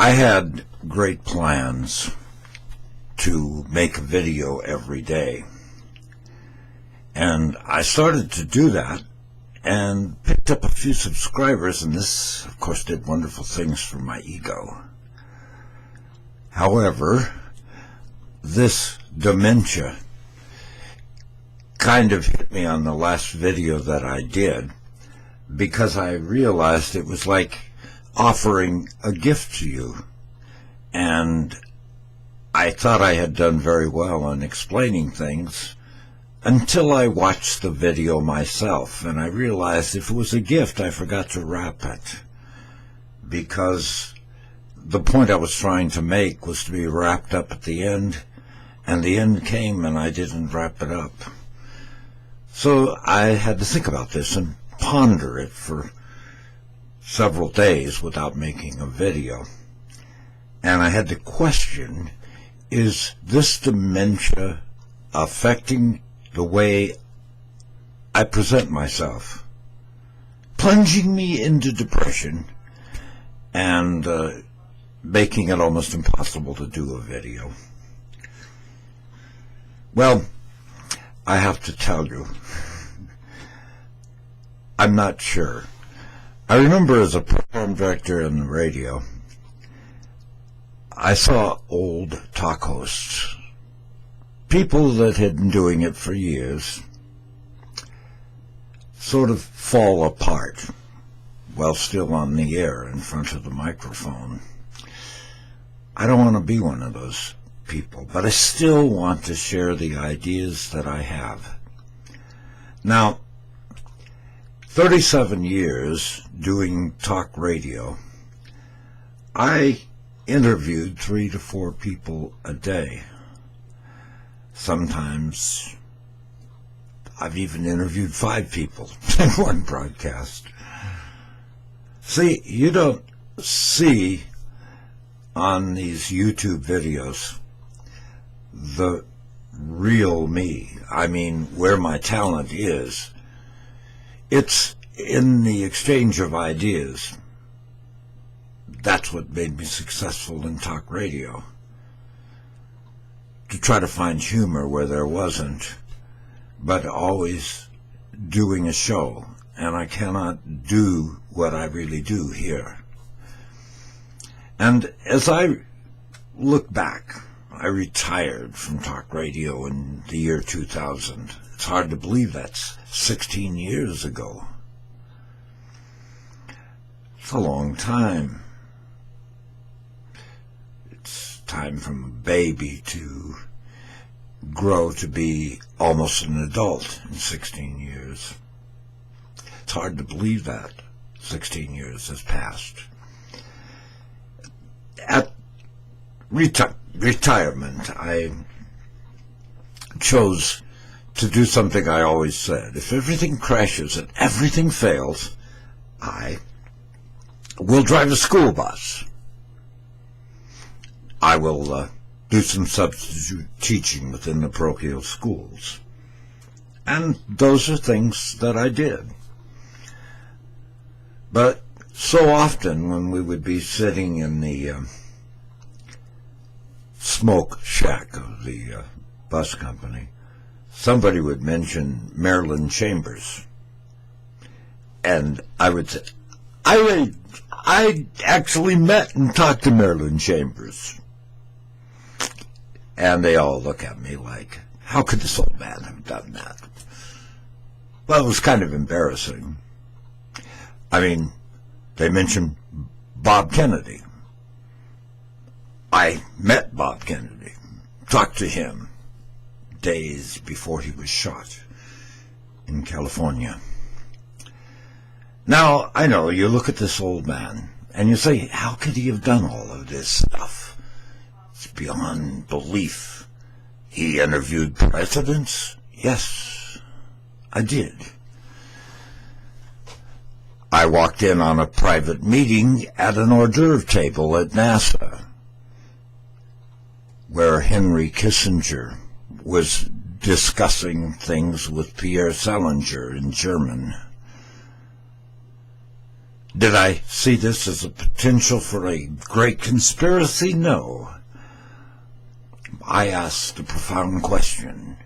I had great plans to make a video every day. And I started to do that and picked up a few subscribers, and this, of course, did wonderful things for my ego. However, this dementia kind of hit me on the last video that I did, because I realized it was like offering a gift to you. And I thought I had done very well on explaining things until I watched the video myself, and I realized if it was a gift, I forgot to wrap it, because the point I was trying to make was to be wrapped up at the end, and the end came and I didn't wrap it up. So I had to think about this and ponder it for several days without making a video. And I had to question, is this dementia affecting the way I present myself, plunging me into depression and making it almost impossible to do a video? Well, I have to tell you, I'm not sure. I remember as a program director in the radio, I saw old talk hosts, people that had been doing it for years, sort of fall apart while still on the air in front of the microphone. I don't want to be one of those people, but I still want to share the ideas that I have. Now, 37 years doing talk radio, I interviewed 3 to 4 people a day. Sometimes I've even interviewed 5 people in one broadcast. See, you don't see on these YouTube videos the real me. I mean, where my talent is. It's in the exchange of ideas. That's what made me successful in talk radio. To try to find humor where there wasn't, but always doing a show. And I cannot do what I really do here. And as I look back, I retired from talk radio in the year 2000. It's hard to believe that's 16 years ago. It's a long time. It's time from a baby to grow to be almost an adult in 16 years. It's hard to believe that 16 years has passed. At retirement, I chose to do something I always said. If everything crashes and everything fails, I will drive a school bus. I will do some substitute teaching within the parochial schools. And those are things that I did. But so often when we would be sitting in the smoke shack of the bus company, somebody would mention Marilyn Chambers. And I would say, I actually met and talked to Marilyn Chambers. And they all look at me like, how could this old man have done that? Well, it was kind of embarrassing. I mean, they mentioned Bob Kennedy. I met Bob Kennedy, talked to him days before he was shot in California. Now, I know you look at this old man and you say, how could he have done all of this stuff? It's beyond belief. He interviewed presidents? Yes, I did. I walked in on a private meeting at an hors d'oeuvre table at NASA, where Henry Kissinger was discussing things with Pierre Salinger in German. Did I see this as a potential for a great conspiracy? No. I asked a profound question.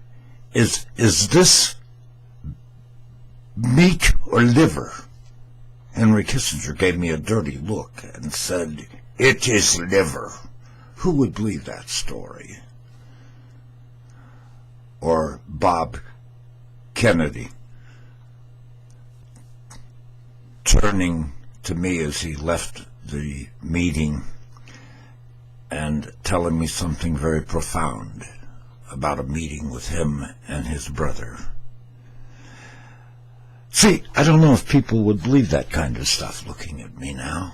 Is this meat or liver? Henry Kissinger gave me a dirty look and said, "It is liver." Who would believe that story? Or Bob Kennedy turning to me as he left the meeting and telling me something very profound about a meeting with him and his brother. See, I don't know if people would believe that kind of stuff looking at me now.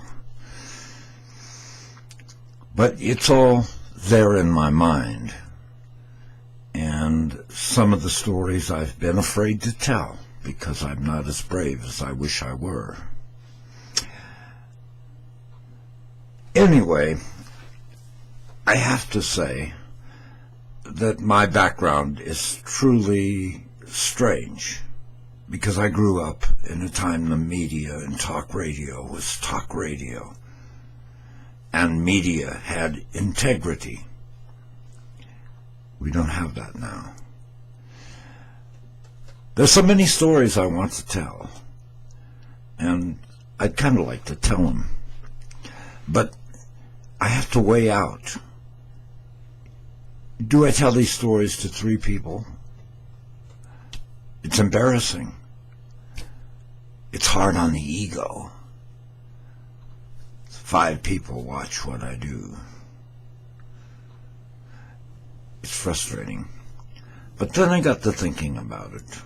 But it's all there in my mind. And some of the stories I've been afraid to tell because I'm not as brave as I wish I were. Anyway, I have to say that my background is truly strange because I grew up in a time the media and talk radio was talk radio, and media had integrity. We don't have that now. There's so many stories I want to tell, and I'd kind of like to tell them, but I have to weigh out. Do I tell these stories to 3 people? It's embarrassing. It's hard on the ego. 5 people watch what I do. It's frustrating. But then I got to thinking about it.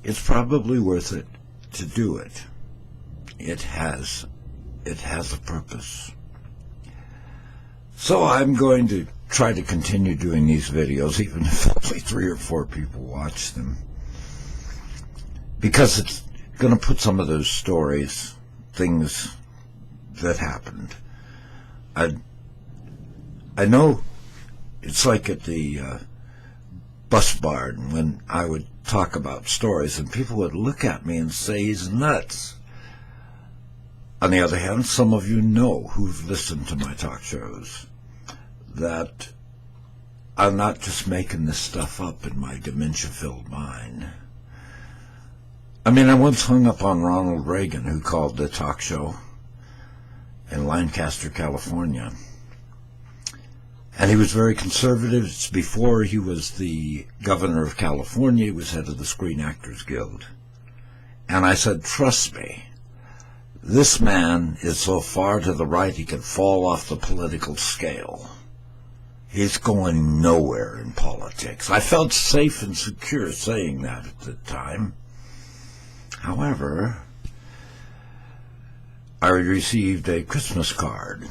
It's probably worth it to do it. It has a purpose. So I'm going to try to continue doing these videos, even if only 3 or 4 people watch them, because it's going to put some of those stories, things that happened. I know it's like at the bus barn when I would talk about stories and people would look at me and say he's nuts. On the other hand, some of you know who've listened to my talk shows that I'm not just making this stuff up in my dementia-filled mind. I mean, I once hung up on Ronald Reagan, who called the talk show in Lancaster, California. And he was very conservative. It's before he was the governor of California. He was head of the Screen Actors Guild. And I said, trust me, this man is so far to the right he could fall off the political scale. He's going nowhere in politics. I felt safe and secure saying that at the time. However, I received a Christmas card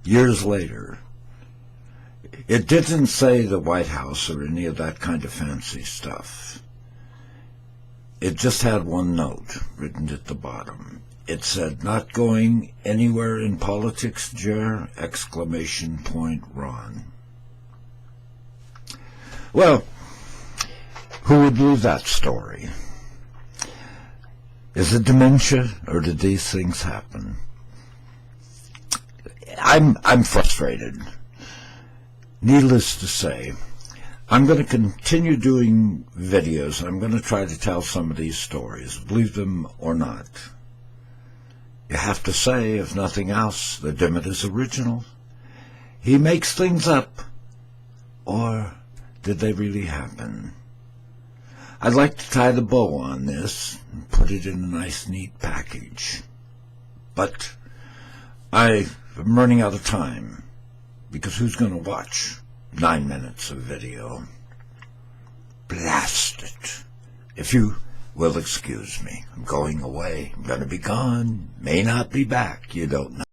years later. It didn't say the White House or any of that kind of fancy stuff. It just had one note written at the bottom. It said, "Not going anywhere in politics, Jer!" ! Ron. Well, who would believe that story? Is it dementia, or did these things happen? I'm frustrated. Needless to say, I'm going to continue doing videos. I'm going to try to tell some of these stories, believe them or not. You have to say, if nothing else, that Dimmitt is original. He makes things up. Or did they really happen? I'd like to tie the bow on this and put it in a nice, neat package. But I'm running out of time, because who's going to watch 9 minutes of video? Blast it. If you will excuse me, I'm going away. I'm going to be gone. May not be back. You don't know.